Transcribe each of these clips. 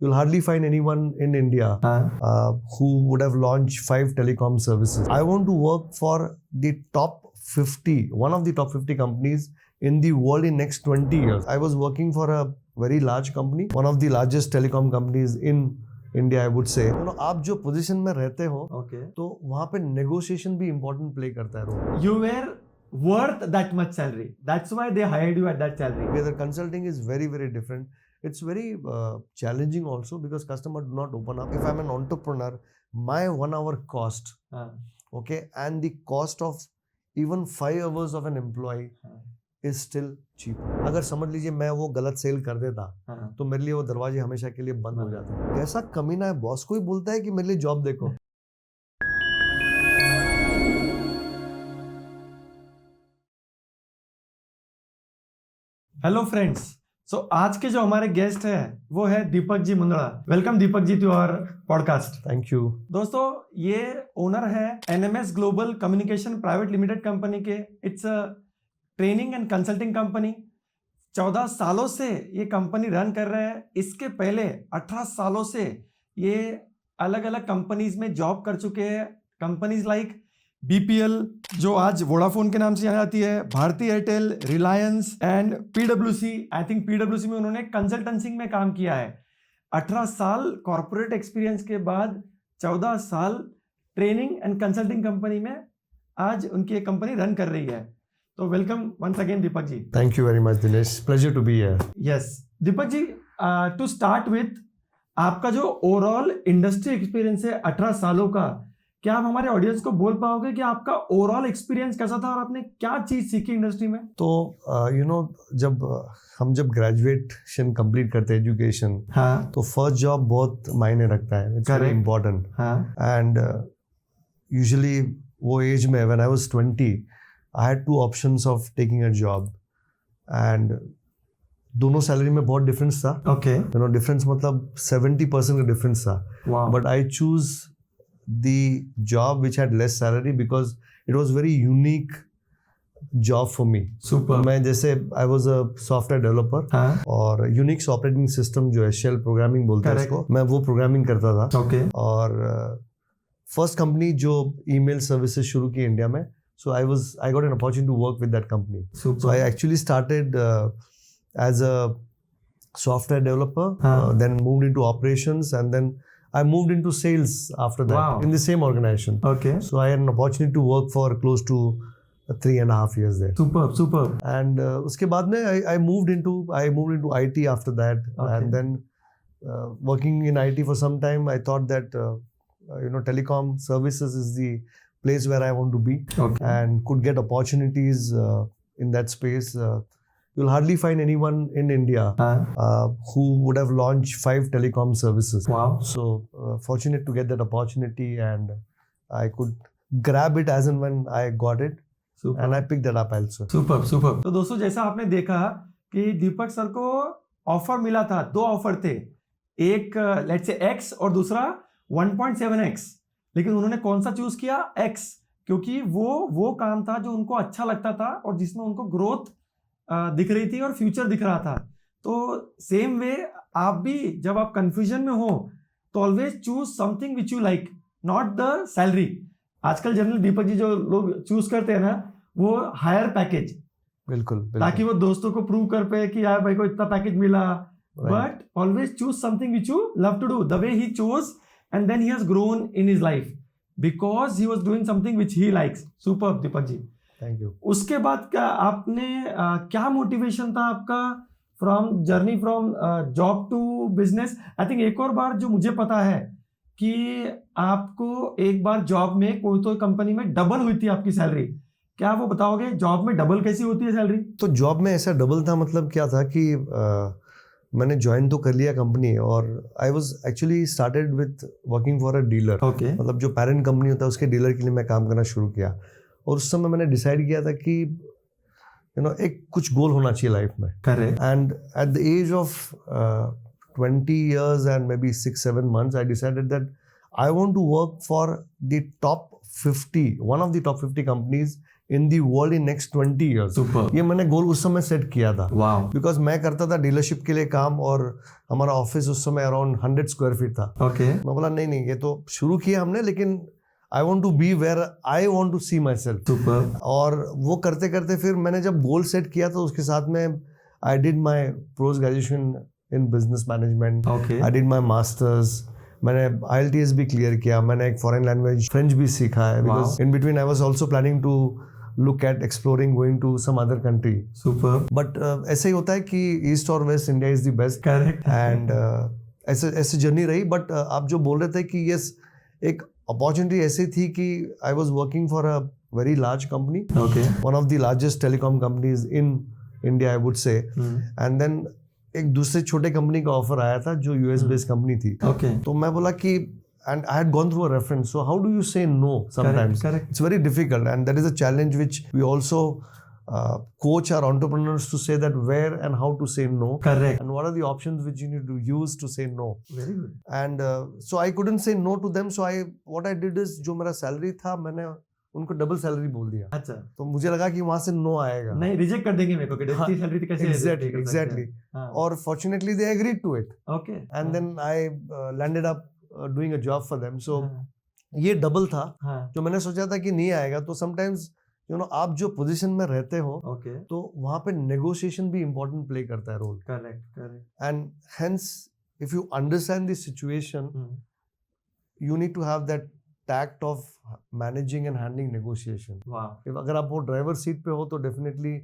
you'll hardly find anyone in India who would have launched 5 telecom services. I want to work for the top 50, one of the top 50 companies in the world in next 20 years. I was working for a very large company, one of the largest telecom companies in India, I would say. आप जो position में रहते हो, तो वहाँ पे negotiation भी important play करता है role. You were worth that much salary. That's why they hired you at that salary. Whether consulting is very, very different. It's very challenging also because customer do not open up. If I'm an entrepreneur, my 1 hour cost, and the cost of even 5 hours of an employee is still cheap. अगर समझ लीजिए मैं वो गलत cell कर देता तो मेरे लिए वो दरवाजे हमेशा के लिए बंद हो जाते. कैसा कमीना है, बॉस को ही बोलता है कि मेरे लिए जॉब देखो. हेलो फ्रेंड्स, सो आज के जो हमारे गेस्ट है वो है Deepak ji Mundra. Welcome Deepak ji to our podcast. Thank you. दोस्तों, ये ओनर है NMS global communication private limited company के. It's a training and consulting company. 14 सालों से ये कंपनी रन कर रहे हैं. इसके पहले 18 सालों से ये अलग अलग कंपनीज में जॉब कर चुके हैं. कंपनीज लाइक बीपीएल, जो आज वोडाफोन के नाम से जानी जाती है, Bharti Airtel, Reliance and PWC. I think PWC में उन्होंने कंसल्टेंसी में काम किया है. 18 साल कॉर्पोरेट एक्सपीरियंस के बाद 14 साल ट्रेनिंग एंड कंसल्टिंग कंपनी में आज उनकी एक कंपनी रन कर रही है. तो welcome once again Deepak ji. Thank you very much Dinesh, pleasure to be here. Yes Deepak ji, to start with, आपका जो ओवरऑल इंडस्ट्री एक्सपीरियंस है 18 सालों का, क्या आप हमारे ऑडियंस को बोल पाओगे कि आपका ओवरऑल एक्सपीरियंस कैसा था और आपने क्या चीज सीखी इंडस्ट्री में? तो जब ग्रेजुएशन कंप्लीट करते हैं एजुकेशन, तो फर्स्ट जॉब बहुत मायने रखता है. It's very important. And usually वो एज में when I was 20 I had 2 options of taking a job, and दोनों सैलरी में बहुत डिफरेंस था. डिफरेंस मतलब 70% का डिफरेंस था. But I choose the job which had less salary because it was very unique job for me. मैं जैसे I was a software developer और यूनिक्स ऑपरेटिंग सिस्टम जो है, शेल प्रोग्रामिंग बोलते हैं उसको, मैं वो प्रोग्रामिंग करता था. और फर्स्ट कंपनी जो ईमेल सर्विसेज शुरू की इंडिया में, so I got an opportunity to work with that company. So I actually started as a software developer, then moved into operations, and then I moved into sales after that in the same organization. So I had an opportunity to work for close to 3.5 years there. Superb. And uske baad mein I moved into IT after that. And then working in IT for some time, I thought that telecom services is the place where I want to be, and could get opportunities in that space. You'll hardly find anyone in India who would have launched 5 telecom services. So fortunate to get that opportunity, and I could grab it as and when I got it. And I picked that up also. Superb. तो दोस्तों, जैसा आपने देखा कि दीपक sir को offer मिला था, 2 offer थे, एक लेट्स से X और दूसरा 1.7X. लेकिन उन्होंने कौन सा चूज किया? X, क्योंकि वो काम था जो उनको अच्छा लगता था और जिसमें उनको ग्रोथ दिख रही थी और फ्यूचर दिख रहा था. तो सेम वे आप भी जब आप कंफ्यूजन में हो तो always choose something which you like, not the salary. आजकल जनरल दीपक जी जो लोग चूज करते हैं ना, वो हायर पैकेज, बिल्कुल, ताकि वो दोस्तों को प्रूव कर पे कि यार भाई को इतना पैकेज मिला. But always choose something which you love to do, the way he choose. And then he has grown in his life because he was doing something which he likes. Superb, Deepak ji. Thank you. उसके बाद क्या आपने क्या motivation था आपका journey from job to business? I think एक और बार जो मुझे पता है कि आपको एक बार जॉब में कोई तो कंपनी में डबल हुई थी आपकी सैलरी. क्या वो बताओगे जॉब में डबल कैसी होती है सैलरी? तो जॉब में ऐसा डबल था, मतलब क्या था कि मैंने ज्वाइन तो कर लिया कंपनी, और I was actually started with working for a dealer. मतलब जो पेरेंट कंपनी होता है उसके डीलर के लिए मैं काम करना शुरू किया. और उस समय मैंने डिसाइड किया था कि एक कुछ गोल होना चाहिए लाइफ में. And at the age of 20 years and maybe 6-7 months, I decided that I want to work for the top 50, one of the top 50 companies in the world in next 20 years. Super. ये मैंने गोल उस समय set किया था. Wow. Because मैं करता था dealership के लिए काम और हमारा ऑफिस उस समय अराउंड 100 स्क्वायर फीट था. Okay. मैं बोला नहीं ये तो शुरू किया हमने, लेकिन I want to be where I want to see myself. Super. और वो करते करते फिर मैंने जब गोल सेट किया तो उसके साथ में I did my post graduation in business management. Okay. I did my masters. मैंने IELTS भी क्लियर किया, मैंने एक फॉरेन लैंग्वेज फ्रेंच भी सीखा है. Because in between I was also planning to look at exploring going to some other country. Super. But ऐसे ही होता है कि ईस्ट और west India is the best. Correct. And ऐसे जर्नी रही. बट आप जो बोल रहे थे कि यस, एक अपॉर्चुनिटी ऐसी थी कि I was working for a very large company, one of the largest telecom companies in India I would say. And then एक दूसरे छोटे कंपनी का ऑफर आया था जो यूएस बेस्ड कंपनी थी. तो मैं बोला कि and I had gone through a reference, so how do you say no sometimes? Correct. It's very difficult, and that is a challenge which we also coach our entrepreneurs to say that where and how to say no. Correct. And what are the options which you need to use to say no. Very good. And so I couldn't say no to them, so what I did is जो मेरा salary था मैंने उनको double salary बोल दिया. अच्छा. तो मुझे लगा कि वहां से नो आएगा. नहीं, रिजेक्ट कर देंगे मेरे को कि इतनी सैलरी कैसे. Exactly. और fortunately they agreed to it. Okay. And then I landed up doing a job for them. So ये डबल था. जो मैंने सोचा था कि नहीं आएगा. तो sometimes आप जो पोजीशन में रहते हो तो वहां पे नेगोशिएशन भी इम्पोर्टेंट प्ले करता है role. Correct. And hence if you understand the situation you need to have that tact of managing and handling negotiation. अगर आप वो ड्राइवर सीट पे हो तो डेफिनेटली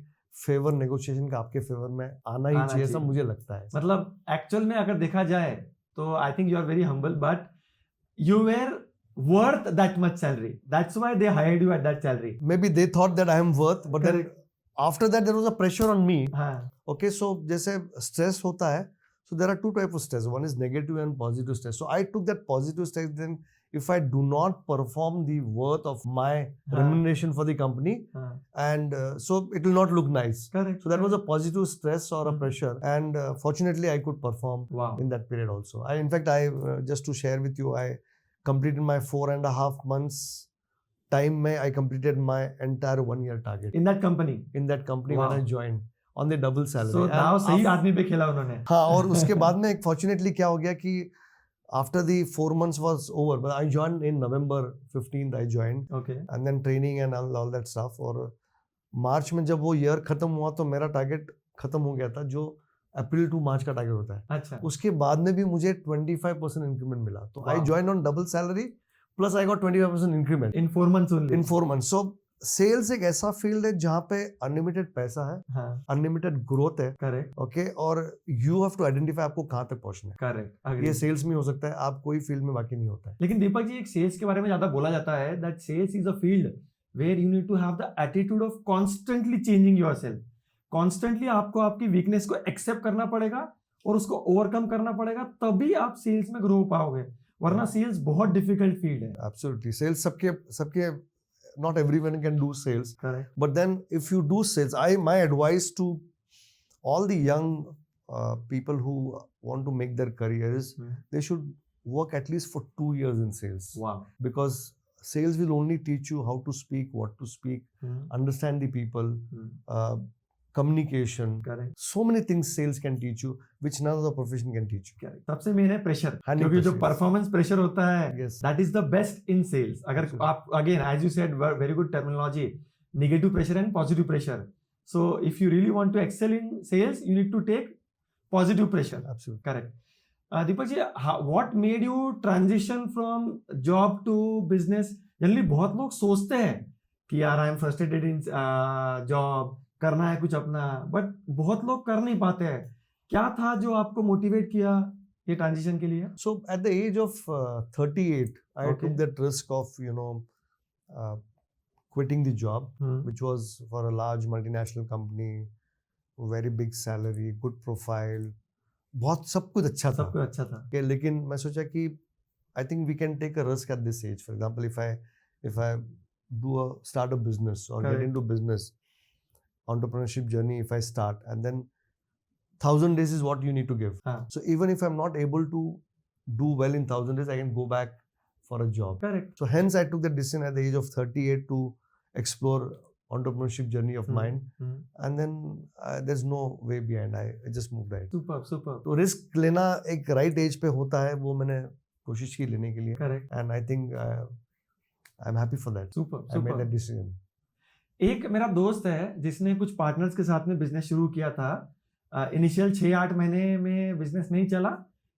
फेवर नेगोशिएशन का आपके फेवर में आना ही चाहिए, ऐसा मुझे लगता है. मतलब एक्चुअल में अगर देखा जाए तो I think you are very humble, but you were worth that much salary. That's why they hired you at that salary. Maybe they thought that I am worth, but then after that there was a pressure on me. Okay, so जैसे stress होता है, so there are two types of stress. One is negative and positive stress. So I took that positive stress. Then if I do not perform the worth of my remuneration for the company, and so it will not look nice. Correct. So that was a positive stress or a pressure, and fortunately I could perform in that period also. In fact, just to share with you, I completed my 4.5 months time mein I completed my entire 1 year target in that company when I joined on the double salary. So now सही आदमी पे खेला उन्होंने. हाँ, और उसके बाद में fortunately क्या हो गया कि after the 4 months was over, but I joined in November 15th I joined. Okay. And then training and all that stuff. और मार्च में जब वो ईयर खत्म हुआ तो मेरा टारगेट खत्म हो गया था जो अप्रैल टू मार्च का टारगेट होता है. अच्छा. उसके बाद में भी मुझे 25% इंक्रीमेंट मिला. तो I join on double salary plus I got 25% increment in 4 months only. In 4 months. So sales एक ऐसा फील्ड है जहाँ पे अनलिमिटेड पैसा है, अनलिमिटेड ग्रोथ है. करेक्ट. ओके, और यू हैव टू आइडेंटिफाई आपको कहाँ तक पहुंचना है. करेक्ट. ये सेल्स में हो सकता है, आप कोई फील्ड में बाकी नहीं होता है. लेकिन दीपक जी, एक सेल्स के बारे में ज्यादा बोला जाता है that sales is a field where you need to have the attitude of constantly changing yourself. Constantly आपको आपकी वीकनेस को एक्सेप्ट करना पड़ेगा और उसको ओवरकम करना पड़ेगा, तभी आप सेल्स में ग्रो हो पाओगे, वरना सेल्स बहुत डिफिकल्ट फील्ड है. एब्सोल्युटली. सेल्स सबके not everyone can do sales. Correct. But then if you do sales, my advice to all the young people who want to make their careers, they should work at least for 2 years in sales. Wow. Because sales will only teach you how to speak, what to speak, understand the people, communication. Correct. So many things sales can teach you which none other profession can teach you. Correct. सबसे main है pressure, क्योंकि जो performance pressure होता है that is the best in sales. अगर आप again as you said very good terminology, negative pressure and positive pressure. So if you really want to excel in sales you need to take positive pressure. Absolutely. Correct. Deepak ji, what made you transition from job to business? Generally बहुत लोग सोचते हैं कि यार I am frustrated in job, करना है कुछ अपना, बट बहुत लोग कर नहीं पाते हैं. क्या था जो आपको मोटिवेट किया ये ट्रांजिशन के लिए? So at the age of 38, I took that risk of quitting the job, which was for a large multinational company, very big salary, good profile, बहुत सब कुछ अच्छा था. लेकिन मैं सोचा कि I think we can take a risk at this age. For example, if I start a business or get into business, entrepreneurship journey, if I start, and then 1000 days is what you need to give. So even if I'm not able to do well in 1000 days, I can go back for a job. Correct. So hence I took the decision at the age of 38 to explore entrepreneurship journey of mine, and then there's no way behind. I just moved ahead. Super. तो risk लेना एक right age पे होता है, वो मैंने कोशिश की लेने के लिए. Correct. And I think I'm happy for that. Super. I made that decision. एक मेरा दोस्त है जिसने कुछ पार्टनर्स के साथ में बिजनेस शुरू किया था. इनिशियल 6-8 महीने में बिजनेस नहीं चला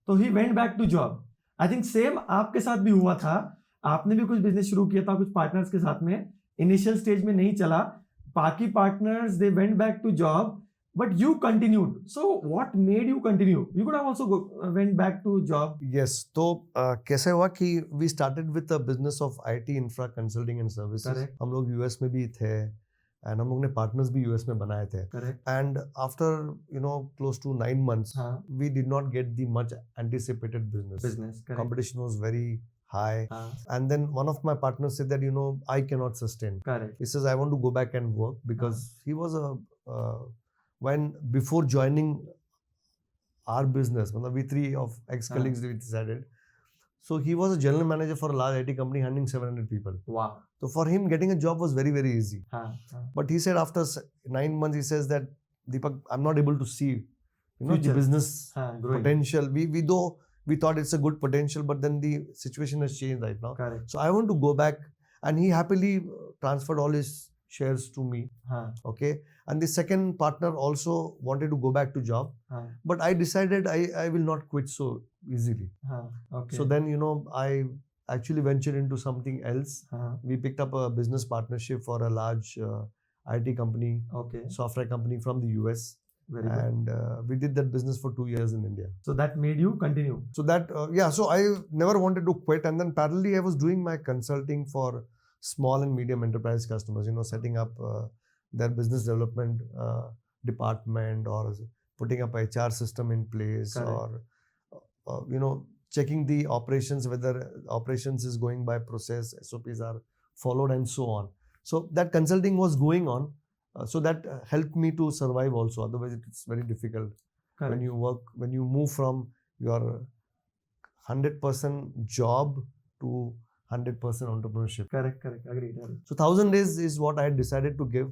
तो he went back to job. I think same आपके साथ भी हुआ था. आपने भी कुछ बिजनेस शुरू किया था कुछ पार्टनर्स के साथ में. इनिशियल स्टेज में नहीं चला. बाकी partners they went back to job but you continued. So what made you continue? You could have also went back to job. Yes. तो कैसे हुआ कि we started with the business of IT infra consulting and services. हम लोग US में भी थे and हम लोग ने पार्टनर्स भी यूएस में बनाए थे. And after close to 9 months we did not get the much anticipated business. Competition was very high. And then one of my partners said that I cannot sustain. Correct. He says I want to go back and work because he was when before joining our business, we three of ex-colleagues we decided. So he was a general manager for a large IT company handling 700 people. Wow. So for him getting a job was very, very easy. But he said after 9 months, he says that Deepak, I'm not able to see the business potential. We thought it's a good potential, but then the situation has changed right now. Correct. So I want to go back, and he happily transferred all his shares to me. Okay. And the second partner also wanted to go back to job, but I decided I will not quit so easily. Okay. So then I actually ventured into something else. We picked up a business partnership for a large IT company, software company from the US. Very good. And we did that business for 2 years in India. So that made you continue. So that so I never wanted to quit, and then parallelly I was doing my consulting for small and medium enterprise customers, setting up their business development department, or putting up a HR system in place. Correct. Or checking the operations, whether operations is going by process, SOPs are followed, and so on. So that consulting was going on. So that helped me to survive also. Otherwise, it's very difficult. Correct. When you move from your 100% job to 100% entrepreneurship. Correct. Agreed. So 1,000 days is what I had decided to give,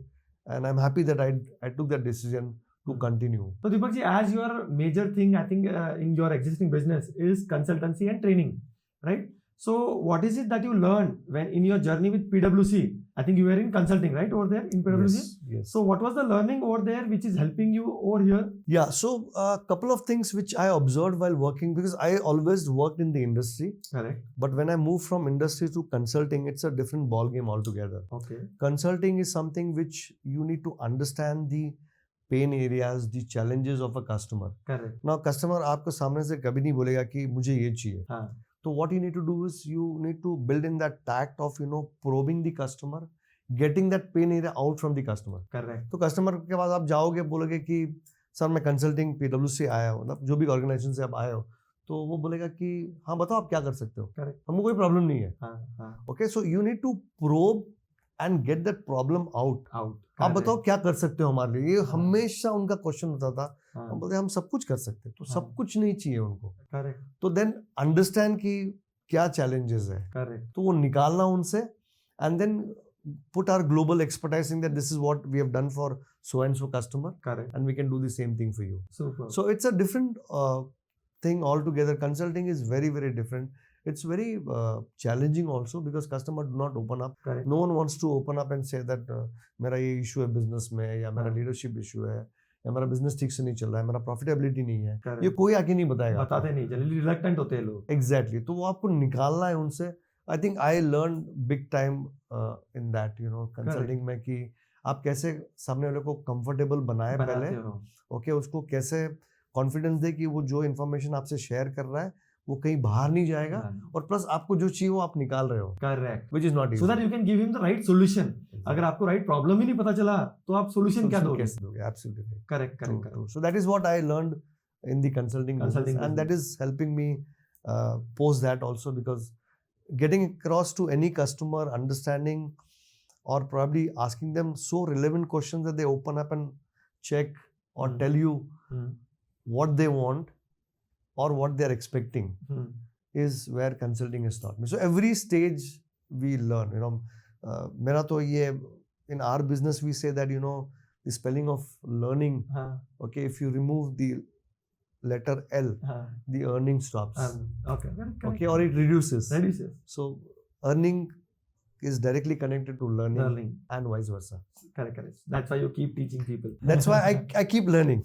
and I'm happy that I took that decision to continue. So Deepak ji, as your major thing, I think in your existing business is consultancy and training, right? So what is it that you learned when in your journey with PwC? I think you were in consulting, right, over there in PwC? Yes. So what was the learning over there which is helping you over here? Yeah, so a couple of things which I observed while working, because I always worked in the industry. Correct. But when I moved from industry to consulting, it's a different ball game altogether. Okay. Consulting is something which you need to understand the pain areas, the challenges of a customer. Correct. Now, customer आपको सामने से कभी नहीं बोलेगा कि मुझे ये चाहिए. So what you need to do is you need to build in that tact of probing the customer, getting that pain area out from the customer. Correct. तो customer के पास आप जाओगे, बोलोगे कि सर मैं कंसल्टिंग PwC से आया हूँ, मतलब जो भी ऑर्गेनाइजेशन से आप आए हो, तो वो बोलेगा कि हाँ बताओ आप क्या कर सकते हो. Correct. हमको कोई प्रॉब्लम नहीं है. Okay, so you need to probe and get that problem out. आप बताओ क्या कर सकते हो हमारे लिए. ये हमेशा उनका क्वेश्चन होता था. हम बोलते हम सब कुछ कर सकते हैं, तो सब कुछ नहीं चाहिए उनको. करेक्ट. तो देन अंडरस्टैंड कि क्या चैलेंजेस है. करेक्ट. तो वो निकालना उनसे, and then put our global expertise in that this is what we have done for so and so customer. Correct. And we can do the same thing for you. Super. So it's a different thing altogether. Consulting is very, very different. It's very challenging also because customer do not open up. Correct. No one wants to open up and say that मेरा ये issue है business में, या मेरा leadership issue है, या मेरा business ठीक से नहीं चल रहा है, मेरा profitability नहीं है. Correct. ये कोई आके नहीं बताएगा. बताते नहीं, जनरली reluctant होते हैं लोग. Exactly. तो वो आपको निकालना है उनसे. I think I learned big time in that, consulting में कि आप कैसे सामने वाले को comfortable बनाए पहले. Okay, उसको कैसे confidence दे कि वो जो information आपसे share कर रहा है वो कहीं बाहर नहीं जाएगा, और प्लस आपको जो चाहिए वो आप निकाल रहे हो. Correct. Which is not easy. So that you can give him the right solution. अगर आपको right problem ही नहीं पता चला तो आप solution क्या दोगे? कैसे दोगे? Absolutely. Correct. So that is what I learned in the consulting business, and that is helping me post that also, because getting across to any customer, understanding or probably asking them so relevant questions that they open up and check or tell you what they want or what they are expecting is where consulting has taught me. So every stage we learn. मेरा तो ये in our business we say that the spelling of learning, okay, if you remove the letter L, the earning stops. Okay, correct. Okay, or it reduces. So earning is directly connected to learning and vice versa. Correct. That's why you keep teaching people. That's why I keep learning.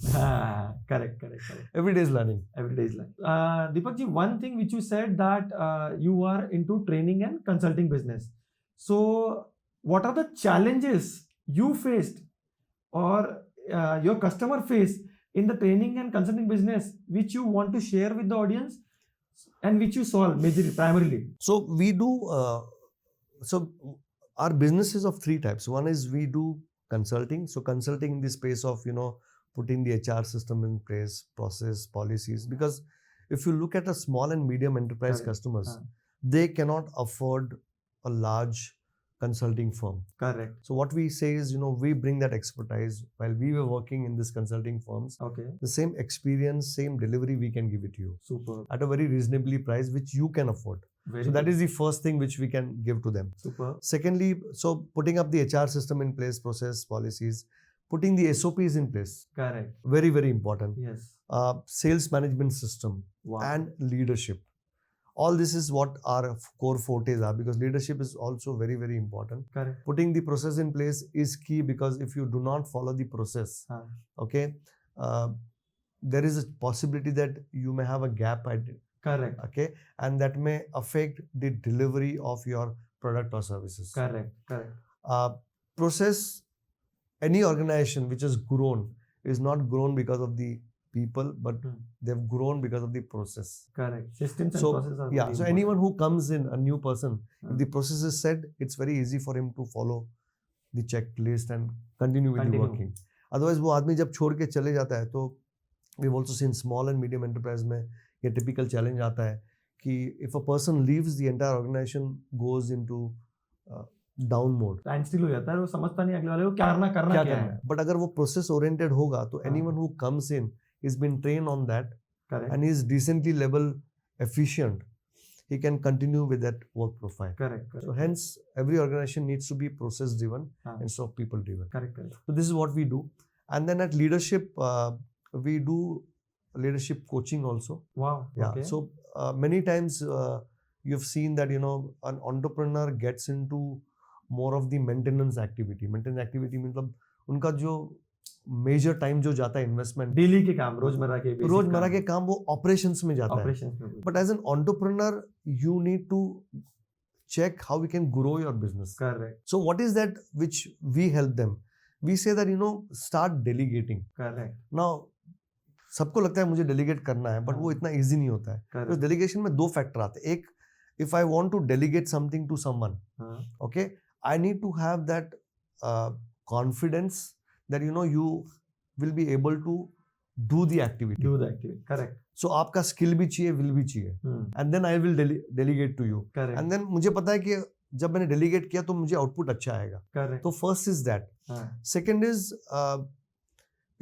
Correct. Every day is learning. Deepak ji, one thing which you said that you are into training and consulting business. So what are the challenges you faced or your customer face in the training and consulting business which you want to share with the audience and which you solve majorly, primarily? So we do so our business is of 3 types. One is we do consulting. So consulting in the space of putting the HR system in place, process, policies, because if you look at a small and medium enterprise customers, they cannot afford a large consulting firm. Correct. So what we say is, we bring that expertise while we were working in this consulting firms. Okay. The same experience, same delivery, we can give it to you. Super. At a very reasonably price, which you can afford. So that is the first thing which we can give to them. Super. Secondly, so putting up the HR system in place, process, policies, putting the SOPs in place. Correct. Very, very important. Yes. Sales management system. Wow. And leadership. All this is what our core fortes are, because leadership is also very, very important. Correct. Putting the process in place is key, because if you do not follow the process, okay, there is a possibility that you may have a gap. Correct. Okay, and that may affect the delivery of your product or services. Correct. Process, any organization which has grown is not grown because of the people, but they've grown because of the process. Correct. Systems and processes are so important. anyone who comes in, a new person, if the process is set, it's very easy for him to follow the checklist and continue with the working. Otherwise वो आदमी जब छोड़ के चले जाता है, तो we've also seen small and medium enterprise में ये typical challenge आता है कि if a person leaves, the entire organization goes into down mode, stand हो जाता है, वो समझता नहीं अगले वाले को क्या करना है. बट अगर वो प्रोसेस ओरिएंटेड होगा तो anyone who comes in is been train on that and is decently level efficient, he can continue with that work profile. Correct. So hence every organization needs to be process driven instead of people driven. Correct. So this is what we do. And then at leadership, we do leadership coaching also. Wow. Yeah. Okay. So many times you've seen that an entrepreneur gets into more of the maintenance activity. Maintenance activity मतलब उनका जो major time जो जाता है investment, daily के काम, रोजमर्रा के काम वो ऑपरेशंस में जाता है. But as an entrepreneur you need to check how we can grow your business. Correct. So what is that which we help them? We say that start delegating. Correct. Now सबको लगता है मुझे delegate करना है, but वो इतना easy नहीं होता है. तो डेलीगेशन में 2 फैक्टर आते हैं. एक, if I want to delegate something to someone, okay, I need to have that confidence that you will be able to do the activity. Correct. So आपका स्किल भी चाहिए, विल भी चाहिए, and then I will delegate to you. Correct. And then मुझे पता है कि जब मैंने डेलीगेट किया तो मुझे आउटपुट अच्छा आएगा. Correct. तो first is that. Second is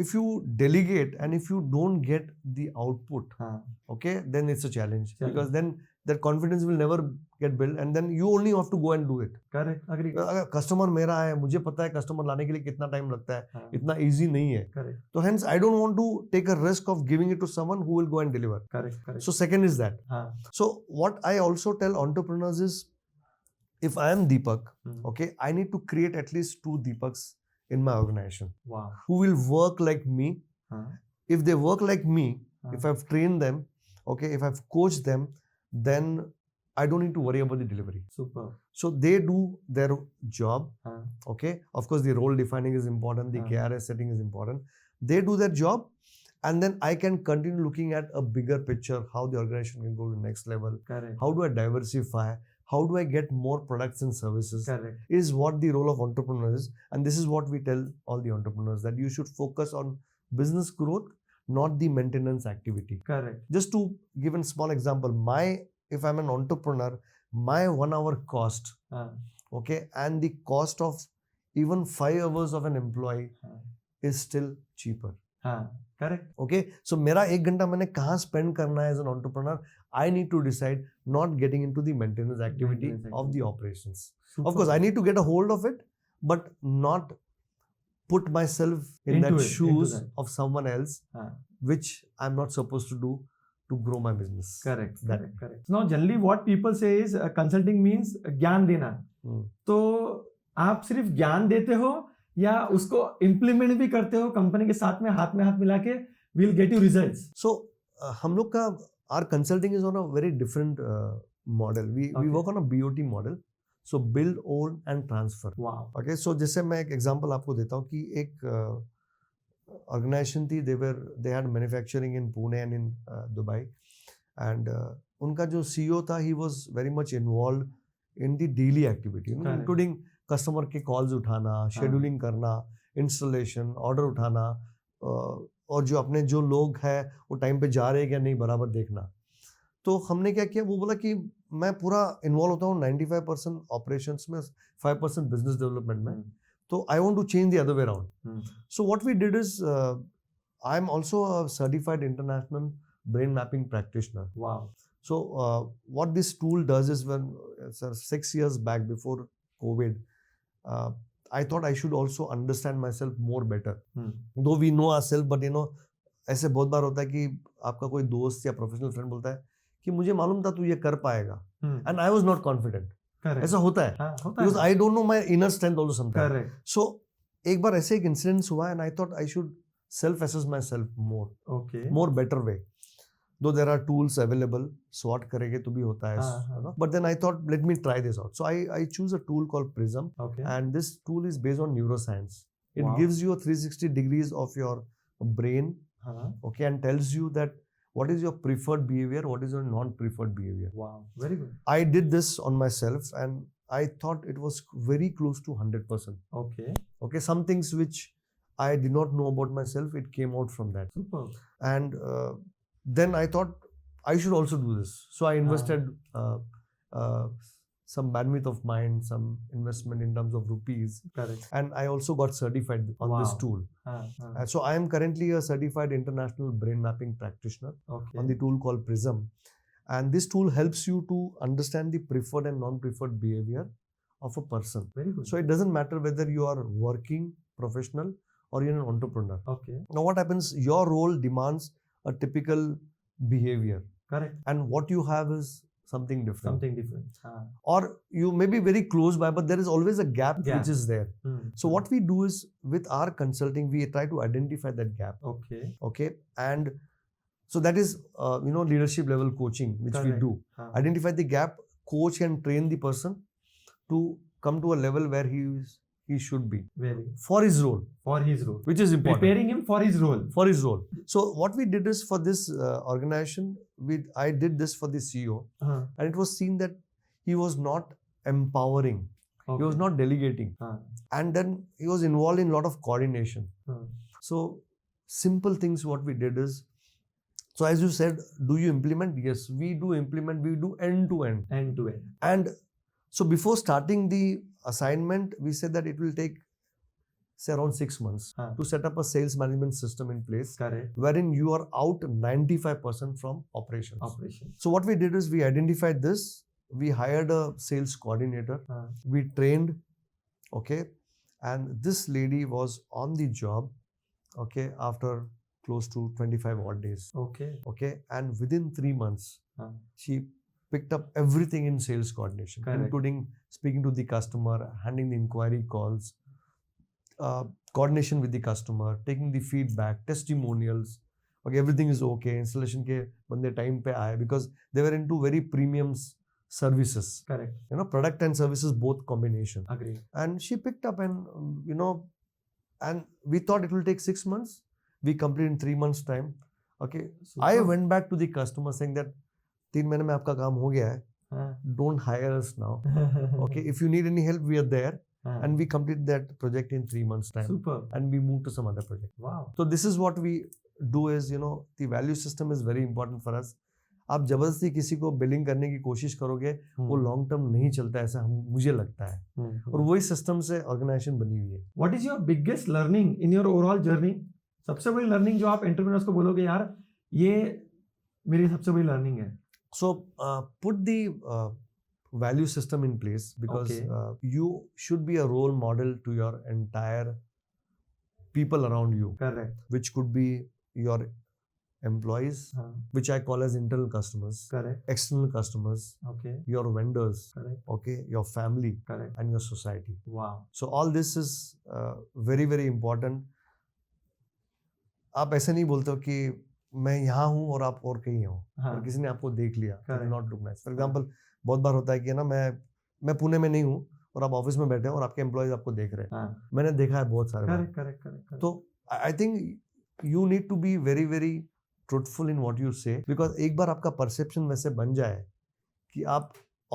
if you delegate and if you don't get the output, okay, then it's a challenge. Because then that confidence will never get built, and then you only have to go and do it. Correct. Agree. अगर customer मेरा है, मुझे पता है customer लाने के लिए कितना टाइम लगता है, इतना इजी नहीं है. Correct. तो hence I don't want to take a risk of giving it to someone who will go and deliver. Correct. So second is that. So what I also tell entrepreneurs is, if I am Deepak, okay, I need to create at least 2 Deepaks in my organization. Wow. Who will work like me. If they work like me, if I've trained them, okay, if I've coached them, then I don't need to worry about the delivery. Super. So they do their job. Okay, of course the role defining is important, the KRS setting is important. They do their job, and then I can continue looking at a bigger picture, how the organization can go to the next level. Correct. How do I diversify? How do I get more products and services? Correct. Is what the role of entrepreneur is. And this is what we tell all the entrepreneurs, that you should focus on business growth, not the maintenance activity. Correct. Just to give a small example, if I'm an entrepreneur, my 1 hour cost, okay, and the cost of even 5 hours of an employee is still cheaper. Correct. Okay, so मेरा 1 घंटा मैंने कहाँ spend करना है as an entrepreneur, I need to decide, not getting into the maintenance activity of the operations. Super. Of course, I need to get a hold of it, but not put myself in Into that it, shoes into that. of someone else, which I'm not supposed to do to grow my business. Correct, That- correct, correct. Now, generally what people say is consulting means ज्ञान देना. तो आप सिर्फ ज्ञान देते हो या उसको इम्प्लीमेंट भी करते हो कंपनी के साथ में हाथ मिला के will get you results. So हम लोग का our consulting is on a very different model. We Okay. work on a BOT model. So build, own and transfer. Wow. Okay, so जैसे मैं एक एग्जांपल आपको देता हूँ कि एक ऑर्गेनाइजेशन थी, they had manufacturing in Pune and in Dubai, and उनका जो CEO था, he was very much involved in the daily activity, Correct. including customer के कॉल्स उठाना, शेड्यूलिंग करना, इंस्टॉलेशन, ऑर्डर उठाना, और जो अपने जो लोग हैं वो टाइम पे जा रहे हैं क्या नहीं बराबर देखना. तो हमने क्या किया, वो बोला कि मैं पूरा इन्वॉल्व होता हूँ 95% ऑपरेशंस में, 5% बिजनेस डेवलपमेंट में, तो I want to change the other way around. So what we did is I am also a certified international brain mapping practitioner. Wow. So what this tool does is, when 6 years back before COVID, I thought I should also understand myself more better. Though we know ourselves, but ऐसे बहुत बार होता है कि आपका कोई दोस्त या professional friend बोलता है कि मुझे मालूम था तू ये कर पाएगा, and I was not confident. ऐसा होता है, because I don't know my inner strength also sometimes. Correct. So एक बार ऐसे एक इंसिडेंस हुआ, and I thought I should self assess myself more, Okay. more better way. Though there are tools available, SWOT करेंगे तो भी होता है, but then I thought let me try this out. So I choose a tool called Prism, Okay. and this tool is based on neuroscience. It Wow. gives you a 360 degrees of your brain, okay, and tells you that what is your preferred behavior, what is your non-preferred behavior. Wow. Very good. I did this on myself, and I thought it was very close to 100%. Okay. Okay, some things which I did not know about myself, it came out from that. Super. And then I thought I should also do this. So I invested some bandwidth of mine, some investment in terms of rupees. Correct. And I also got certified on this Wow. tool. So I am currently a certified international brain mapping practitioner Okay. on the tool called Prism. And this tool helps you to understand the preferred and non-preferred behavior of a person. Very good. So it doesn't matter whether you are working professional or you're an entrepreneur. Okay. Now what happens, your role demands a typical behavior, Correct. and what you have is something different. Something different. Or you may be very close by, but there is always a gap Gap. which is there. So what we do is, with our consulting, we try to identify that gap. Okay. Okay, and so that is leadership level coaching which Correct. we do. Identify the gap, coach and train the person to come to a level where he should be Very. for his role, which is important. Preparing him for his role. For his role. So what we did is, for this organization, I did this for the CEO, and it was seen that he was not empowering, Okay. he was not delegating, and then he was involved in a lot of coordination. So simple things what we did is, so as you said, do you implement? Yes, we do implement. We do end to end. End to end. And so before starting the assignment, we said that it will take, say, around 6 months to set up a sales management system in place, Correct. wherein you are out 95% from operations. Operation. So what we did is, we identified this, we hired a sales coordinator, we trained, okay, and this lady was on the job, okay, after close to 25 odd days. Okay, and within 3 months, she picked up everything in sales coordination, Correct. including speaking to the customer, handling the inquiry calls, coordination with the customer, taking the feedback, testimonials. Okay, everything is okay. Installation ke bande time pe aaye, because they were into very premium services. Correct. Product and services, both combination. Agree. And she picked up, and and we thought it will take 6 months. We completed in 3 months time. Okay, Super. I went back to the customer saying that 3 महीने में आपका काम हो गया है. Don't hire us now. Okay, if you need any help, we are there. And we completed that project in 3 months time. Super. And we moved to some other project. Wow. So this is what we do is, the value system is very important for us. आप जबरदस्ती किसी को billing करने की कोशिश करोगे, वो long term नहीं चलता, ऐसा मुझे लगता है. और वही सिस्टम से ऑर्गेनाइजेशन बनी हुई है. What is your biggest learning in your overall journey? सबसे बड़ी लर्निंग जो आप एंटरप्रेन्योर्स को बोलोगे, यार ये मेरी सबसे बड़ी लर्निंग है. So put the value system in place, because you should be a role model to your entire people around you. Correct. Which could be your employees, which I call as internal customers. Correct. External customers. Okay. Your vendors. Correct. Okay. Your family. Correct. And your society. Wow. So all this is very very important. आप ऐसे नहीं बोलते हो कि मैं यहाँ हूँ और आप और कहीं हो, और किसी ने आपको देख लिया, not look nice. For example बहुत बार होता है कि ना मैं पुणे में नहीं हूँ और आप ऑफिस में बैठे हो और आपके एम्प्लॉयज आपको देख रहे हैं. मैंने देखा है बहुत सारे बार. करेक्ट. तो I think you need to be very very truthful in what you say, because एक बार आपका परसेप्शन वैसे बन जाए कि आप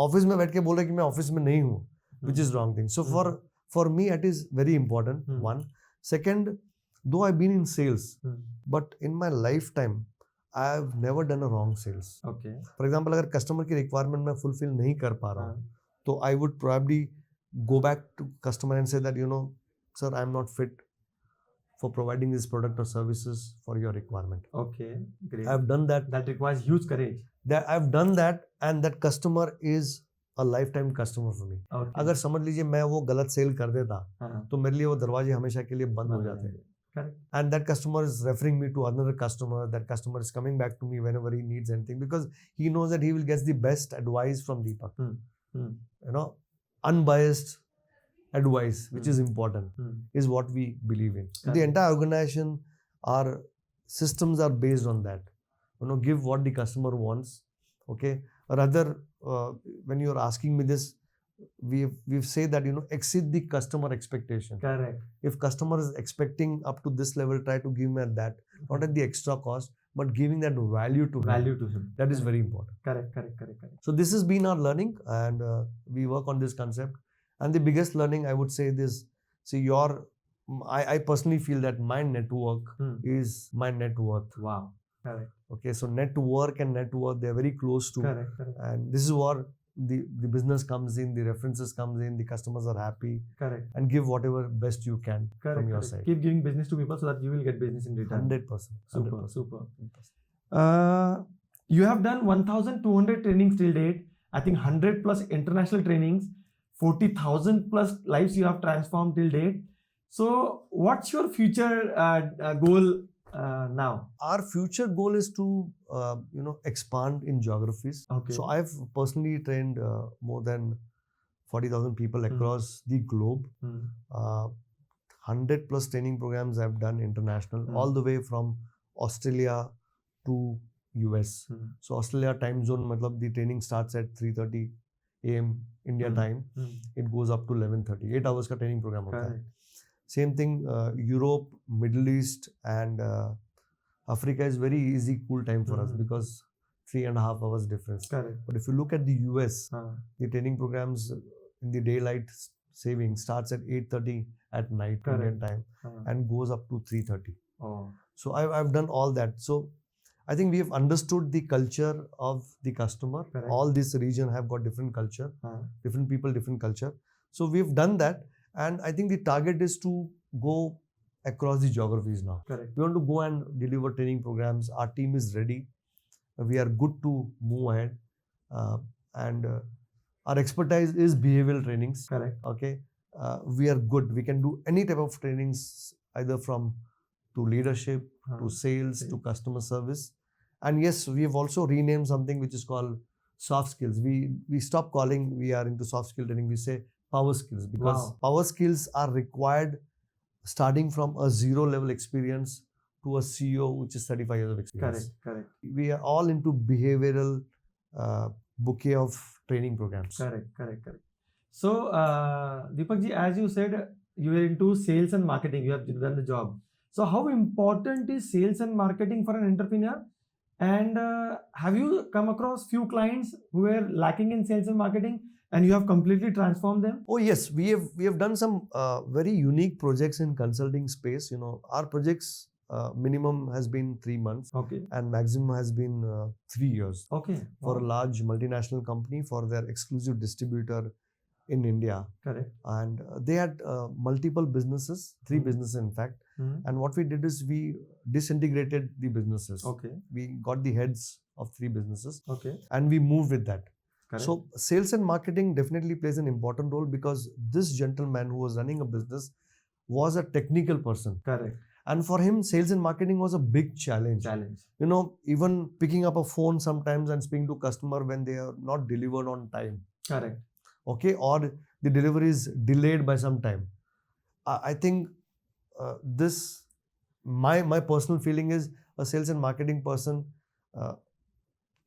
ऑफिस में बैठ के बोल रहे कि मैं ऑफिस में नहीं हूँ, which is wrong thing. So for me it is very important. One. Second, though I've been in sales, but in my lifetime I've never done a wrong sales. Okay. For example, अगर customer की requirement मैं fulfill नहीं कर पा रहा हूँ, तो I would probably go back to customer and say that, you know, sir, I'm not fit for providing this product or services for your requirement. Okay, great. I've done that. That requires huge courage. That I've done that, and that customer is a lifetime customer for me. Okay. अगर समझ लीजिए मैं वो गलत cell कर देता, तो मेरे लिए वो दरवाजे हमेशा के लिए बंद हो जाते. Correct. And that customer is referring me to another customer. That customer is coming back to me whenever he needs anything, because he knows that he will get the best advice from Deepak. You know, unbiased advice, which is important, is what we believe in. Correct. The entire organization, our systems are based on that. You know, give what the customer wants. Okay. Rather, when you are asking me this, we've said that, you know, exceed the customer expectation. Correct. If customer is expecting up to this level, try to give him at that, not at the extra cost, but giving that value to him. That is very important. Correct. So this has been our learning, and we work on this concept. And the biggest learning, I would say, this: see, I personally feel that my network is my net worth. Wow. Correct. Okay, so network and net worth, they're very close to. Correct. And this is what the business comes in, the references comes in, the customers are happy. Correct. And give whatever best you can from your side. Keep giving business to people so that you will get business in return. 100%. Super. You have done 1,200 trainings till date. I think 100 plus international trainings, 40,000 plus lives you have transformed till date. So what's your future goal now? Our future goal is to expand in geographies. Okay. So I've personally trained more than 40,000 people across the globe. 100 plus training programs I've done international, all the way from Australia to US. So Australia time zone, matlab the training starts at 3:30 AM India time. It goes up to 11:30. 8 hours का training program होता है. Same thing, Europe, Middle East, and Africa is very easy, cool time for us, because 3.5 hours difference. Correct. But if you look at the US, the training programs in the daylight saving starts at 8:30 at night Indian time and goes up to 3:30. Oh. So I've done all that. So I think we have understood the culture of the customer. Correct. All this region have got different culture, different people, different culture. So we've done that. And I think the target is to go across the geographies now. Correct. We want to go and deliver training programs. Our team is ready. We are good to move ahead. And our expertise is behavioral trainings. Correct. Okay. We are good. We can do any type of trainings, either from to leadership, to sales, to customer service. And yes, we have also renamed something which is called soft skills. We stop calling we are into soft skill training. We say power skills, because power skills are required starting from a 0 level experience to a CEO which is 35 years of experience. Correct. We are all into behavioral bouquet of training programs. Correct. So Deepak ji, as you said, you are into sales and marketing. You have done the job. So how important is sales and marketing for an entrepreneur? And have you come across few clients who were lacking in sales and marketing, and you have completely transformed them? Oh yes, we have done some very unique projects in consulting space. You know, our projects minimum has been 3 months. Okay. And maximum has been 3 years. Okay. For a large multinational company, for their exclusive distributor in India. Correct. And they had multiple businesses, 3 businesses in fact. And what we did is we disintegrated the businesses. Okay. We got the heads of 3 businesses. Okay. And we moved with that. Correct. So sales and marketing definitely plays an important role because this gentleman who was running a business was a technical person. Correct. And for him, sales and marketing was a big challenge. You know, even picking up a phone sometimes and speaking to customer when they are not delivered on time. Correct. Okay, or the delivery is delayed by some time. I think this, my personal feeling is a sales and marketing person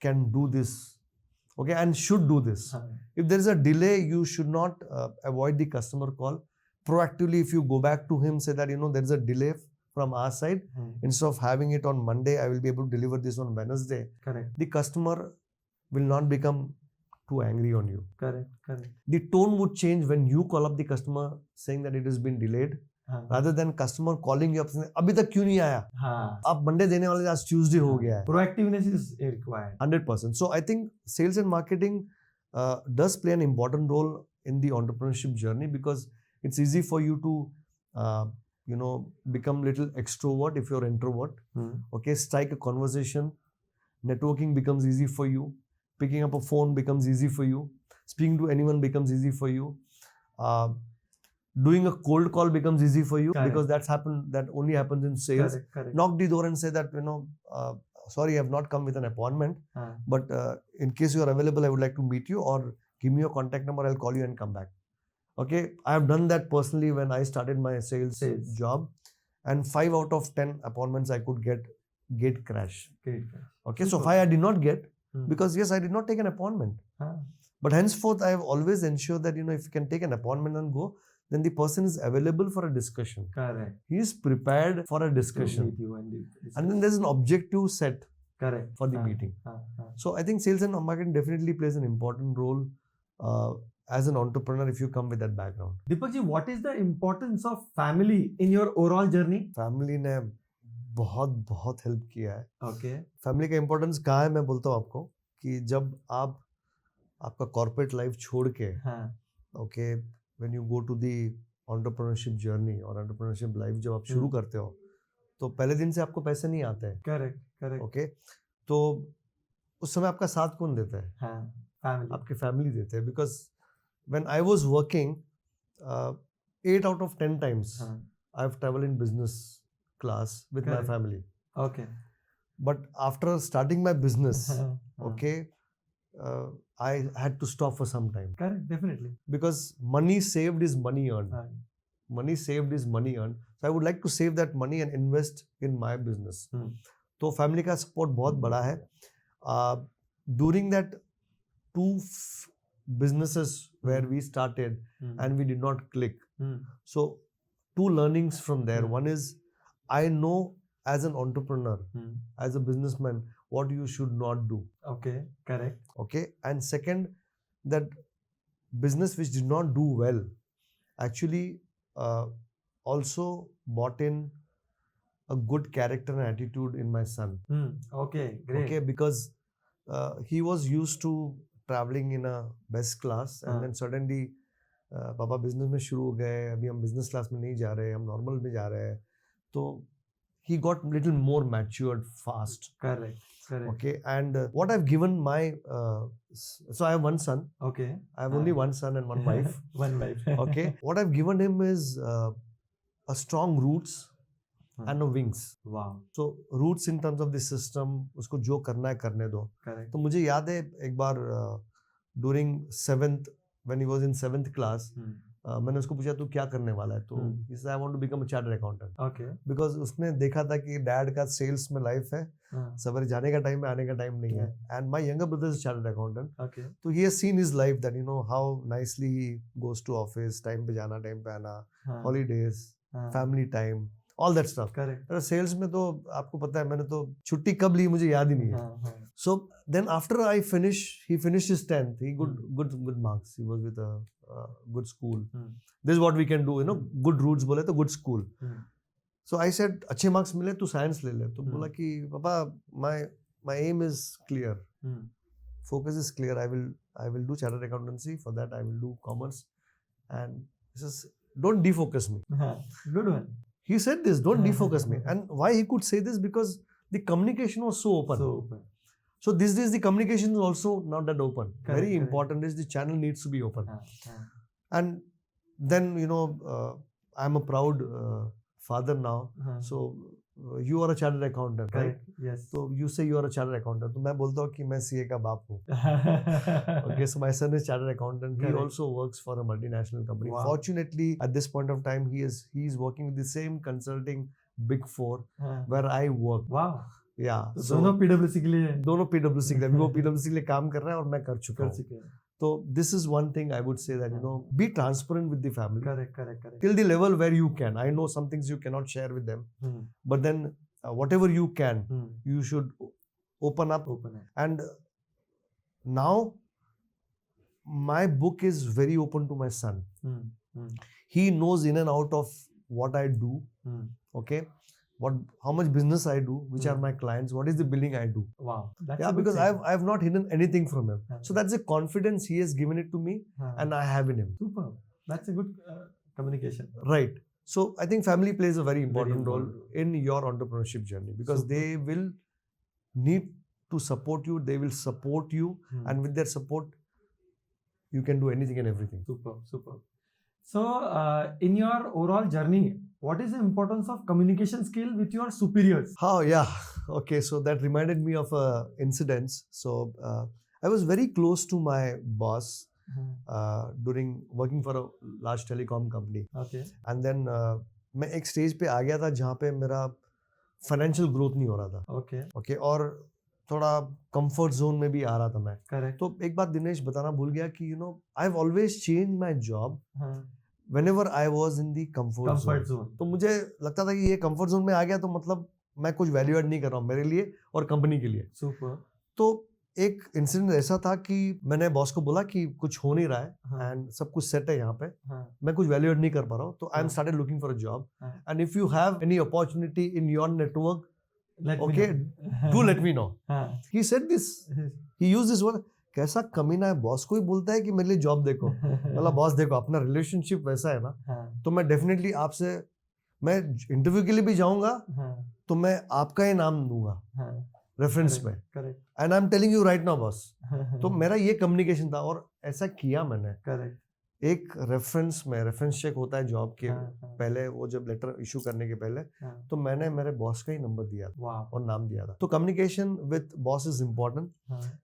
can do this, okay, and should do this. If there is a delay, you should not avoid the customer call. Proactively, if you go back to him, say that, you know, there is a delay from our side. Instead of having it on Monday, I will be able to deliver this on Wednesday. Correct. The customer will not become too angry on you. Correct. Correct. The tone would change when you call up the customer saying that it has been delayed, rather than customer calling you up saying, "Abhi tak kyun nahi aaya? आप Monday देने वाले आज Tuesday हो गया है." Proactiveness is required. 100%. So I think sales and marketing does play an important role in the entrepreneurship journey because it's easy for you to become little extrovert if you're introvert. Okay, strike a conversation. Networking becomes easy for you. Picking up a phone becomes easy for you. Speaking to anyone becomes easy for you. Doing a cold call becomes easy for you. Correct. Because that only happens in sales. Correct. Knock the door and say that, sorry, I have not come with an appointment, but in case you are available, I would like to meet you, or give me your contact number, I'll call you and come back. Okay, I have done that personally when I started my sales job, and 5 out of 10 appointments I could get gate crash. Okay, so 5 I did not get because yes, I did not take an appointment. But henceforth, I have always ensured that, if you can take an appointment and go, then the person is available for a discussion. Correct. He is prepared for a discussion. And then there's an objective set. Correct. For the meeting. So I think sales and marketing definitely plays an important role as an entrepreneur if you come with that background. Deepak ji, what is the importance of family in your overall journey? Family ने बहुत help किया है. Okay. Family का importance कहाँ है मैं बोलता हूँ आपको कि जब आप आपका कॉर्पोरेट लाइफ छोड़ के okay when you go to the entrepreneurship journey और एंटरप्रेन्योरशिप लाइफ जब आप शुरू करते हो तो पहले दिन से आपको पैसे नहीं आते हैं. करेक्ट. ओके, तो उस समय आपका साथ कौन देता है? फैमिली. आपकी फैमिली देते हैं. Because when I was working 8 out of 10 times I have traveled in business class with my family. Okay. But after starting my business, okay, I had to stop for some time. Correct, definitely. Because money saved is money earned. Money saved is money earned. So I would like to save that money and invest in my business. तो family का support बहुत बड़ा है. During that 2 businesses where we started and we did not click. So 2 learnings from there. One is I know as an entrepreneur, as a businessman, what you should not do. Okay, correct. Okay, and second, that business which did not do well actually also brought in a good character and attitude in my son. Okay, great. Okay, because he was used to traveling in a best class and then suddenly पापा business में शुरू हो गए, अभी हम business class में नहीं जा रहे, हम नॉर्मल में जा रहे हैं. तो he got little more matured fast. Correct. Okay, and what I've given my so I have one son. Okay. I have only one son and one wife. One wife. Okay, what I've given him is a strong roots and a wings. Wow. So roots in terms of the system, उसको जो करना है करने दो. Correct. तो मुझे याद है एक बार during 7th when he was in 7th class, मैंने उसको पूछा तू क्या करने वाला है, तो he said I want to become a chartered accountant. Okay. Because उसने देखा था कि डैड का सेल्स में लाइफ है, सवेरे जाने का टाइम है, आने का टाइम नहीं है. And my younger brother is a chartered accountant. Okay. So he has seen his life that how nicely he goes to office, time पे जाना, टाइम पे आना, holidays, family time, all that stuff. Correct. Sales में तो आपको पता है मैंने तो छुट्टी कब ली मुझे याद ही नहीं है. So then after he finished his 10th. He good marks. He was with a good school. This is what we can do, good roots बोले तो good school. So I said अच्छे marks मिले तो science ले ले. तो बोला कि पापा my aim is clear. Focus is clear. I will do chartered accountancy. For that I will do commerce. And he says don't defocus me. Good one. He said this, don't defocus me. And why he could say this? Because the communication was so open. So these days the communication is also not that open. Correct, Very correct. important is the channel needs to be open. हाँ, And then I'm a proud father now. हाँ. So you are a chartered accountant, right? Correct. Yes. So you say you are a chartered accountant. तो मैं बोलता हूँ कि मैं CA का बाप हूँ. Okay, so my son is chartered accountant. He Correct. also works for a multinational company. Wow. Fortunately, at this point of time, he is working with the same consulting Big Four हाँ. where I work. Wow. Yeah. तो So दोनों PwC के लिए दोनों PwC के लिए, अभी वो PwC के लिए काम कर रहा है और मैं कर चुका कर हूँ. चुके हैं. So this is one thing I would say that be transparent with the family Correct. till the level where you can. I know some things you cannot share with them, but then whatever you can, you should open up. And now my book is very open to my son. He knows in and out of what I do. Okay, how much business I do, which are my clients, what is the billing I do. Wow. That's Yeah, a good because thing. I've not hidden anything from him. हाँ. So that's the confidence he has given it to me, and I have in him. Super. That's a good communication. Right. So I think family plays a very important role important. in your entrepreneurship journey, because Super. they will need to support you. They will support you, and with their support, you can do anything and everything. Super. So, in your overall journey, what is the importance of communication skill with your superiors? Oh yeah. Okay. So that reminded me of a incident. So I was very close to my boss during working for a large telecom company. Okay. And then मैं एक stage पे आ गया था जहाँ पे मेरा financial growth नहीं हो रहा था. Okay. और थोड़ा कंफर्ट जोन में भी आ रहा था मैं. Correct. तो एक बात दिनेश बताना भूल गया कि I have always change my job whenever I was in the comfort zone. तो मुझे लगता था कि ये कंफर्ट जोन में आ गया तो मतलब मैं कुछ वैल्यू ऐड नहीं कर रहा हूँ मेरे लिए और कंपनी के लिए. Super. तो एक इंसिडेंट ऐसा था कि मैंने बॉस को बोला कि कुछ हो नहीं रहा है एंड सब कुछ सेट है यहाँ पे, मैं कुछ वैल्यू ऐड नहीं कर पा रहा हूँ, तो I am started looking for a job, and if you have any opportunity in your network, okay, do let me know. He said this. He used this word. कैसा कमीना है, बॉस को ही बोलता है कि मेरे लिए जॉब देखो. मतलब बॉस देखो, अपना रिलेशनशिप वैसा है ना, तो मैं डेफिनेटली आपसे, मैं इंटरव्यू के लिए भी जाऊंगा तो मैं आपका ही नाम दूंगा रेफरेंस में. And I am telling you right now boss. तो मेरा ये कम्युनिकेशन था और ऐसा किया मैंने. एक रेफरेंस चेक होता है जॉब के पहले, वो जब लेटर इशू करने के पहले, तो मैंने मेरे बॉस का ही नंबर दिया और नाम दिया था. तो communication with boss is important.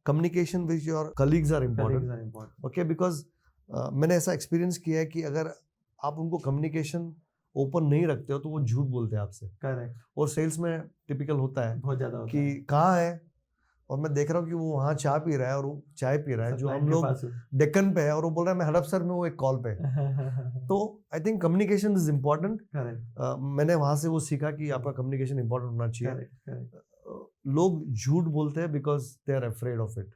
Communication with your colleagues are important. Okay, because मैंने ऐसा एक्सपीरियंस किया है कि अगर आप उनको कम्युनिकेशन ओपन नहीं रखते हो तो वो झूठ बोलते हैं आपसे. करेक्ट. और सेल्स में टिपिकल होता है बहुत ज्यादा कि कहाँ है, और मैं देख रहा हूँ कि वो वहाँ चाय पी रहा है और वो चाय पी रहा है जो हम लोग डेक्कन पे है, और वो बोल रहा है मैं हड़पसर में वो एक कॉल पे. तो I think communication is important. मैंने वहां से वो सीखा कि आपका कम्युनिकेशन इम्पोर्टेंट होना चाहिए. लोग झूठ बोलते हैं because they are afraid of it.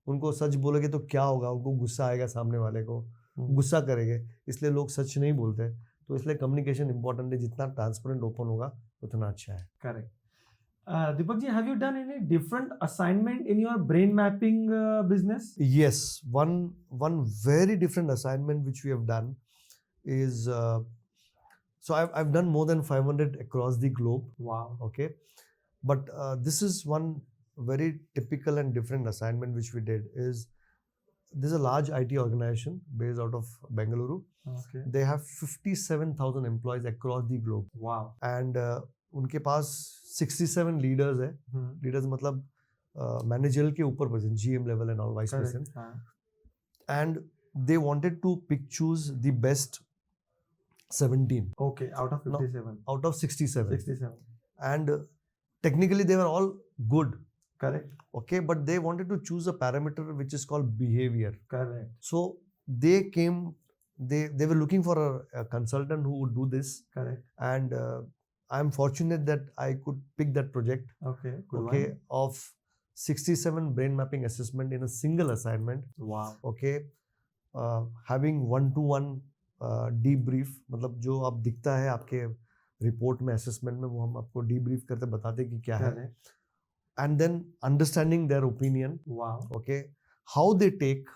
उनको सच बोलोगे तो क्या होगा, उनको गुस्सा आएगा, सामने वाले को गुस्सा करेंगे, इसलिए लोग सच नहीं बोलते. तो इसलिए कम्युनिकेशन इम्पोर्टेंट है. जितना ट्रांसपेरेंट ओपन होगा उतना अच्छा है. Correct. Deepak ji, have you done any different assignment in your brain mapping business? Yes, one very different assignment which we have done is so I've done more than 500 across the globe. Wow. Okay, but this is one very typical and different assignment which we did. Is there's a large IT organization based out of Bengaluru. Okay. They have 57,000 employees across the globe. Wow. And उनके पास 67 leaders है. Leaders मतलब manager के ऊपर position, GM level and all, vice president. And they wanted to pick choose the best 17. Okay, out of 57. No, out of 67. 67. And technically they were all good. Correct. Okay, but they wanted to choose a parameter which is called behavior. Correct. So they came, they were looking for a consultant who would do this. Correct. And I'm fortunate that I could pick that project. Okay. Good Okay, one. of 67 brain mapping assessment in a single assignment. Wow. Okay, having one-to-one debrief, मतलब जो आप दिखता है आपके report में, assessment में, वो हम आपको डीब्रीफ करते बताते कि क्या है. And then understanding their opinion. Wow. Okay, how they take,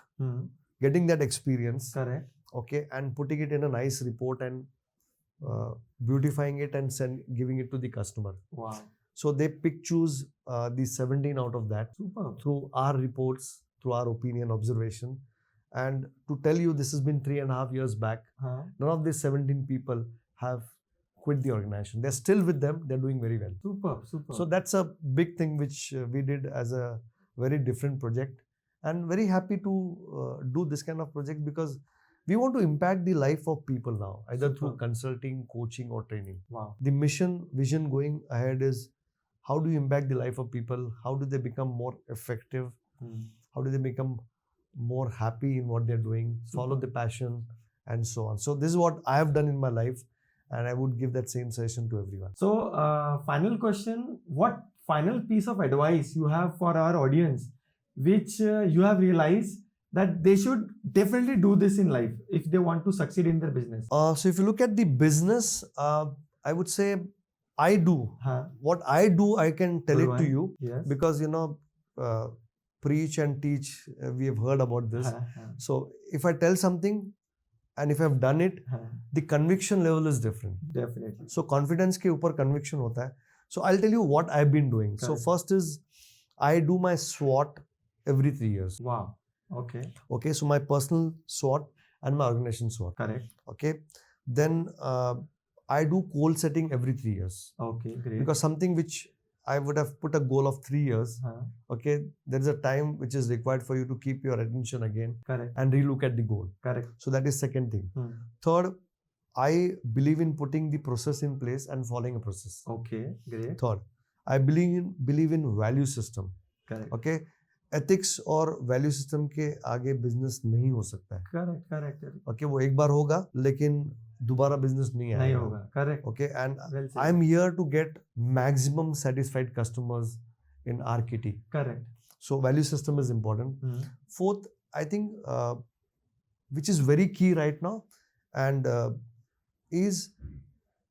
getting that experience. Correct. Okay, and putting it in a nice report and beautifying it and giving it to the customer. Wow. So they pick choose the 17 out of that Super. through our reports, through our opinion, observation. And to tell you, this has been 3.5 years back. None of these 17 people have quit the organization. They're still with them. They're doing very well. Super, super. So that's a big thing which we did as a very different project, and very happy to do this kind of project because we want to impact the life of people now, either Super. through consulting, coaching or training. Wow. The mission, vision going ahead is how do you impact the life of people? How do they become more effective? How do they become more happy in what they're doing? Super. Follow the passion and so on. So this is what I have done in my life, and I would give that same suggestion to everyone. So final question, what final piece of advice you have for our audience which you have realized that they should definitely do this in life if they want to succeed in their business? So if you look at the business, I would say I do. What I do, I can tell Good it one. to you. Yes. Because, preach and teach, we have heard about this. So if I tell something and if I've done it, the conviction level is different. Definitely. So confidence के ऊपर conviction होता है. So I'll tell you what I've been doing. Correct. So first is I do my SWOT every 3 years. Wow. Okay. Okay, so my personal SWOT and my organization SWOT. Correct. Okay, then I do goal setting every 3 years. Okay, great. Because something which I would have put a goal of 3 years, okay, there is a time which is required for you to keep your attention again. Correct. And relook at the goal. Correct. So that is second thing. Third, I believe in putting the process in place and following a process. Okay, great. Third, I believe in value system. Correct. Okay, ethics और value system के आगे business नहीं हो सकता है. Correct, correct. Okay, वो एक बार होगा लेकिन दोबारा business नहीं आएगा. नहीं होगा. Correct. Okay, and Well said. I'm here to get maximum satisfied customers in our kitty. Correct. So value system is important. Fourth, I think which is very key right now and is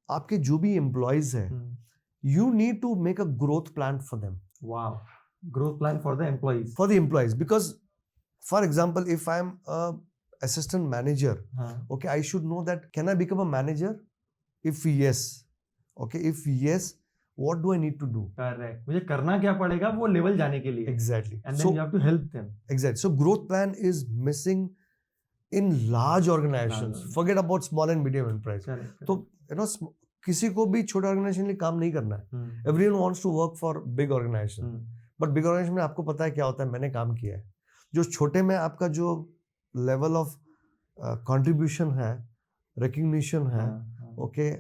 आपके जो भी employees हैं, you need to make a growth plan for them. Wow. Growth plan for the employees. For the employees, because for example, if I'm a assistant manager, okay, I should know that can I become a manager? If yes, okay, if yes, what do I need to do? Correct. मुझे करना क्या पड़ेगा वो level जाने के लिए? Exactly. And then you have to help them. Exactly. So growth plan is missing in large organizations. Forget about small and medium enterprise. Correct. तो किसी को भी छोटे ऑर्गेनाइजेशन लिए काम नहीं करना है. Everyone wants to work for big organization. बट बिग ऑर्गेनाइजेशन में आपको पता है क्या होता है, मैंने काम किया है. जो छोटे में आपका जो लेवल ऑफ कंट्रीब्यूशन है, रिकग्निशन है, ओके,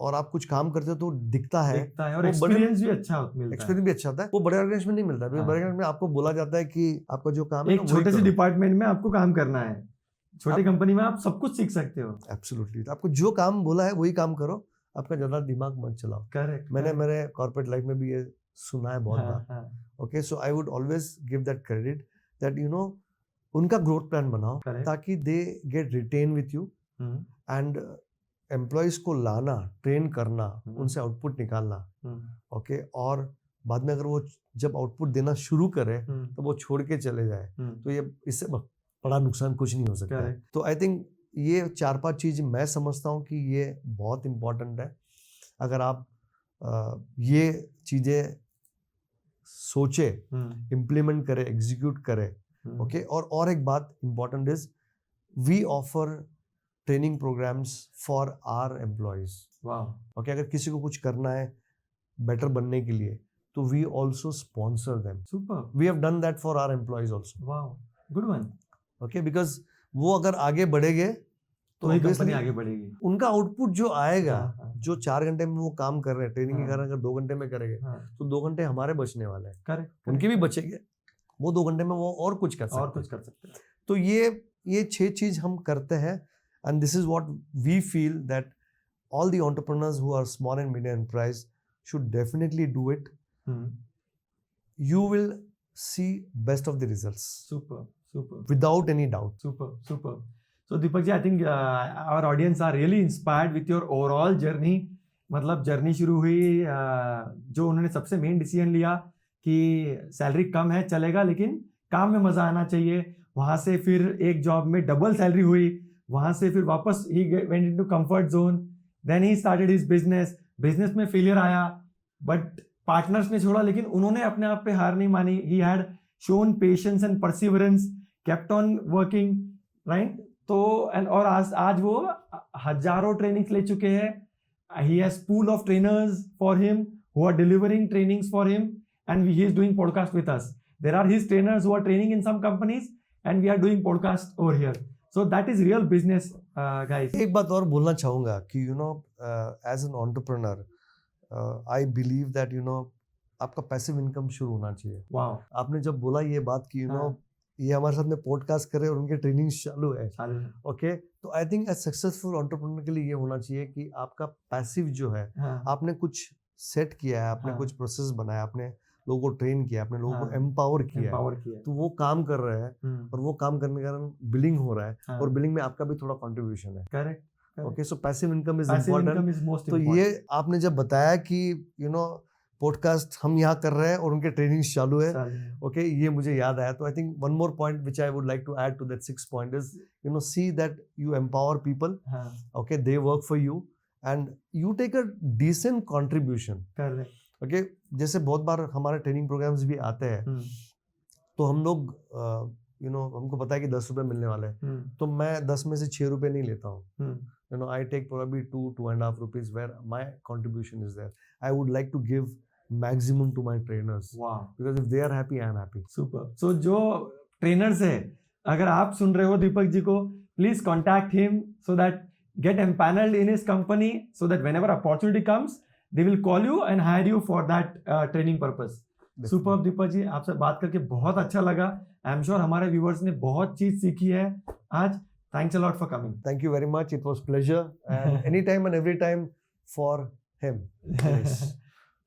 और आप कुछ काम करते हो तो दिखता है और एक्सपीरियंस भी अच्छा मिलता है. एक्सपीरियंस भी अच्छा होता है. वो बड़े ऑर्गेनाइजेशन में नहीं मिलता. बड़े ऑर्गेनाइजेशन में आपको बोला जाता है कि आपका जो काम है एक छोटे से डिपार्टमेंट में आपको काम करना है. छोटी कंपनी में आप सब कुछ सीख सकते हो. एब्सोल्युटली. तो आपको जो काम बोला है वही काम करो, आपका ज्यादा दिमाग मत चलाओ. करेक्ट. मैंने मेरे कॉर्पोरेट लाइफ में भी ये सुना है बहुत बार. Okay, so I would always give that credit that उनका ग्रोथ प्लान बनाओ ताकि they get retain with you and employees को लाना, ट्रेन करना, उनसे आउटपुट निकालना. ओके, और बाद में अगर वो जब आउटपुट देना शुरू करे तो वो छोड़ के चले जाए तो ये इससे बड़ा नुकसान कुछ नहीं हो सकता है. तो आई थिंक ये 4-5 चीज मैं समझता हूँ कि ये बहुत इम्पोर्टेंट है. अगर आप ये चीजें सोचे, इम्प्लीमेंट करे, एग्जीक्यूट करे. ओके, और एक बात important is we offer training programmes for our employees. Okay, अगर किसी को कुछ करना है बेटर बनने के लिए तो we also sponsor them. Super. We have done that for our employees also. Wow, good one. Okay, because वो अगर आगे बढ़ेंगे तो कंपनी आगे बढ़ेगी. उनका आउटपुट जो आएगा, जो 4 घंटे में वो काम कर रहे हैं, ट्रेनिंग के कारण अगर 2 घंटे में करेंगे तो 2 घंटे हमारे बचने वाले हैं. करेक्ट. उनके भी बचेंगे. वो 2 घंटे में वो और कुछ कर सकते हैं. तो ये 6 चीज हम करते हैं. And this is what we feel that all the entrepreneurs who are small and medium enterprise should definitely do it. You will see best of the results. Super. Without any doubt. Super. So Deepak ji, I think our audience are really inspired with your overall journey. मतलब journey शुरू हुई, जो उन्होंने सबसे main decision लिया कि salary कम है चलेगा लेकिन काम में मजा आना चाहिए. वहां से फिर एक जॉब में डबल सैलरी हुई, वहां से फिर वापस ही went into comfort zone. Then he started his business. Business में फेलियर आया बट पार्टनर्स ने छोड़ा, लेकिन उन्होंने अपने आप पे हार नहीं मानी. He had shown patience and perseverance, kept on working, right. तो और आज वो हजारों ट्रेनिंग्स ले चुके हैं. He has pool of trainers for him who are delivering trainings for him, and he is doing podcast with us. There are his trainers who are training in some companies, and we are doing podcast over here. So that is real business, guys. एक बात और बोलना चाहूँगा कि as an entrepreneur, I believe that आपका passive income शुरू होना चाहिए. Wow. आपने जब बोला ये बात कि ये हमारे साथ में पॉडकास्ट करे और उनके ट्रेनिंग चालू है, ओके, तो I think as successful entrepreneur के लिए ये होना चाहिए कि आपका पैसिव जो है, आपने कुछ सेट किया है, आपने कुछ प्रोसेस बनाया, आपने लोगों को ट्रेन किया, आपने लोगों को एम्पावर किया है, तो वो काम कर रहे हैं और वो काम करने के कारण बिलिंग हो रहा है और बिलिंग में आपका भी थोड़ा कंट्रीब्यूशन है. Correct. Okay, so passive income is important. तो ये आपने जब बताया कि पॉडकास्ट हम यहाँ कर रहे हैं और उनके ट्रेनिंग्स चालू है, ओके, ये मुझे याद आया. तो I think one more point which I would like to add to that 6 point is see that you empower people, okay, they work for you and you take a decent contribution. Okay, जैसे बहुत बार हमारे training programmes भी आते हैं तो हम लोग हमको पता है कि 10 रुपए मिलने वाले हैं, तो मैं 10 में से 6 रुपए नहीं लेता हूँ. I take probably 2.5 rupees where my contribution is there. I would like to give maximum to my trainers. Wow. Because if they are happy, I am happy. Super. So जो trainers है, अगर आप सुन रहे हो दीपक जी को, please contact him so that get empaneled in his company so that whenever opportunity comes, they will call you and hire you for that training purpose. Super Deepak ji, आपसे बात करके बहुत अच्छा लगा. I am sure हमारे viewers ने बहुत चीज सीखी है आज. Thanks a lot for coming. Thank you very much. It was pleasure. And anytime and every time for him. Yes.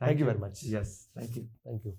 Thank you very much. Yes. Thank you. Thank you.